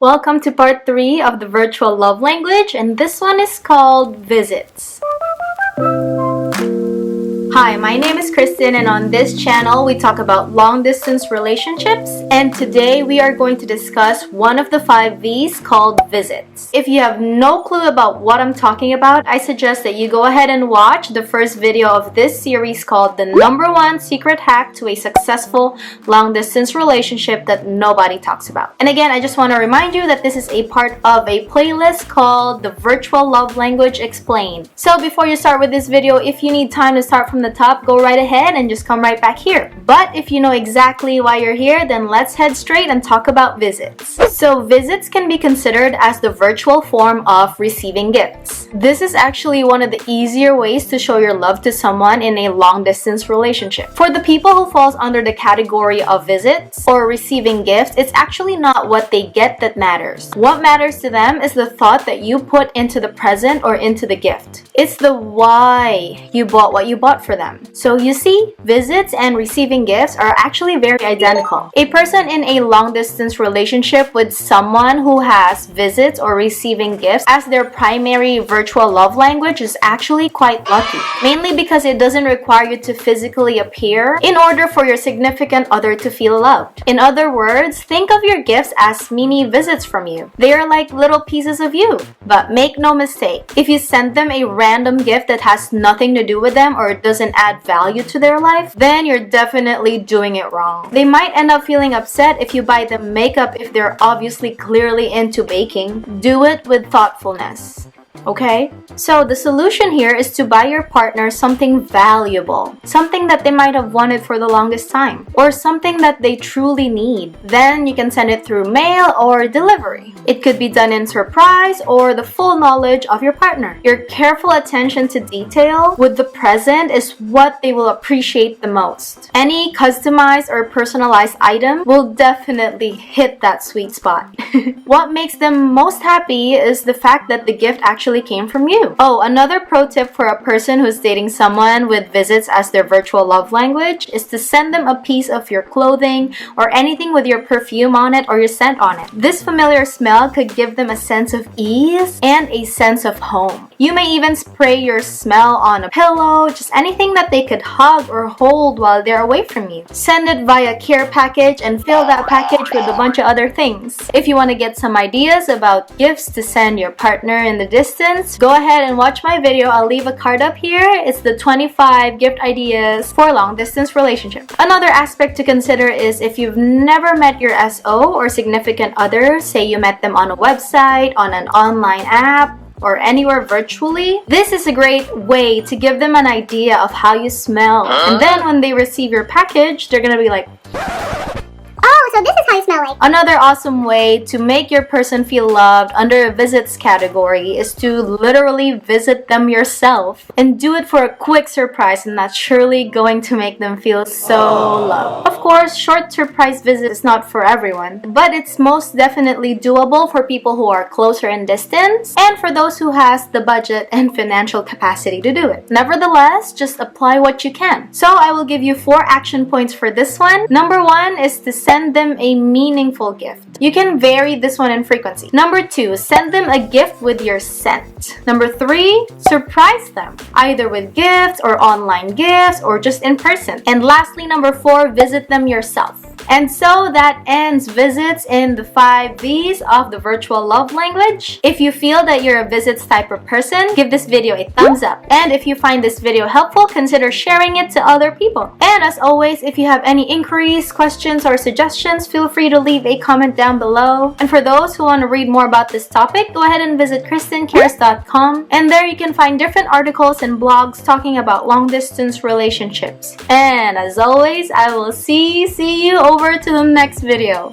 Welcome to part 3 of the virtual love language, and this one is called visits. Hi, my name is Kristen, and on this channel we talk about long-distance relationships, and today we are going to discuss one of the 5 V's called visits. If you have no clue about what I'm talking about, I suggest that you go ahead and watch the first video of this series called the #1 secret hack to a successful long-distance relationship that nobody talks about. And again, I just want to remind you that this is a part of a playlist called the Virtual Love Language Explained. So before you start with this video, if you need time to start from the top, go right ahead and just come right back here. But if you know exactly why you're here, then let's head straight and talk about visits. So visits can be considered as the virtual form of receiving gifts. This is actually one of the easier ways to show your love to someone in a long-distance relationship. For the people who falls under the category of visits or receiving gifts, it's actually not what they get that matters. What matters to them is the thought that you put into the present or into the gift. It's the why you bought what you bought for them. So you see, visits and receiving gifts are actually very identical. A person in a long-distance relationship with someone who has visits or receiving gifts as their primary virtual love language is actually quite lucky. Mainly because it doesn't require you to physically appear in order for your significant other to feel loved. In other words, think of your gifts as mini visits from you. They are like little pieces of you. But make no mistake, if you send them a random gift that has nothing to do with them or doesn't add value to their life, then you're definitely doing it wrong. They might end up feeling upset if you buy them makeup if they're obviously clearly into baking. Do it with thoughtfulness. Okay? So the solution here is to buy your partner something valuable, something that they might have wanted for the longest time, or something that they truly need. Then you can send it through mail or delivery. It could be done in surprise or the full knowledge of your partner. Your careful attention to detail with the present is what they will appreciate the most. Any customized or personalized item will definitely hit that sweet spot. What makes them most happy is the fact that the gift actually came from you. Oh, another pro tip for a person who's dating someone with visits as their virtual love language is to send them a piece of your clothing or anything with your perfume on it or your scent on it. This familiar smell could give them a sense of ease and a sense of home. You may even spray your smell on a pillow, just anything that they could hug or hold while they're away from you. Send it via care package and fill that package with a bunch of other things. If you want to get some ideas about gifts to send your partner in the distance, go ahead and watch my video. I'll leave a card up here. It's the 25 gift ideas for long-distance relationship. Another aspect to consider is if you've never met your SO or significant other, say you met them on a website, on an online app, or anywhere virtually, this is a great way to give them an idea of how you smell. And then when they receive your package, they're gonna be like, oh, so this is how you smell like. Another awesome way to make your person feel loved under a visits category is to literally visit them yourself and do it for a quick surprise, and that's surely going to make them feel so loved. Of course, short surprise visit is not for everyone, but it's most definitely doable for people who are closer in distance and for those who has the budget and financial capacity to do it. Nevertheless, just apply what you can. So I will give you 4 action points for this one. #1 is to send them a meaningful gift. You can vary this one in frequency. #2, send them a gift with your scent. #3, surprise them, either with gifts or online gifts or just in person. And lastly, #4, visit them yourself. And so that ends visits in the 5 V's of the virtual love language. If you feel that you're a visits type of person, give this video a thumbs up. And if you find this video helpful, consider sharing it to other people. And as always, if you have any inquiries, questions, or suggestions, feel free to leave a comment down below. And for those who want to read more about this topic, go ahead and visit KristenCares.com. And there you can find different articles and blogs talking about long-distance relationships. And as always, I will see you over to the next video.